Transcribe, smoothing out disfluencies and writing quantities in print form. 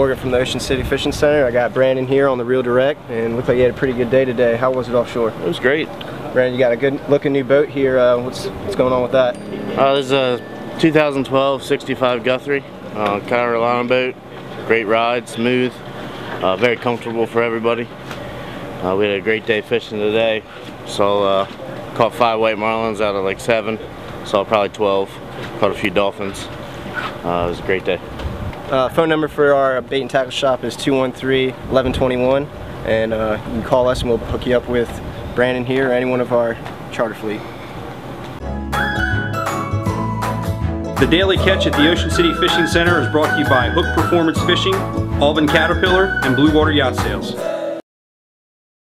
Morgan from the Ocean City Fishing Center. I got Brandon here on the Reel Direct, and looked like you had a pretty good day today. How was it offshore? It was great. Brandon, you got a good looking new boat here. What's going on with that? This is a 2012 65 Guthrie, Carolina boat. Great ride, smooth, very comfortable for everybody. We had a great day fishing today. So caught 5 white marlins out of like 7. Saw probably 12. Caught a few dolphins. It was a great day. Phone number for our bait and tackle shop is 213-1121, and you can call us and we'll hook you up with Brandon here or any one of our charter fleet. The Daily Catch at the Ocean City Fishing Center is brought to you by Hook Performance Fishing, Alvin Caterpillar, and Blue Water Yacht Sales.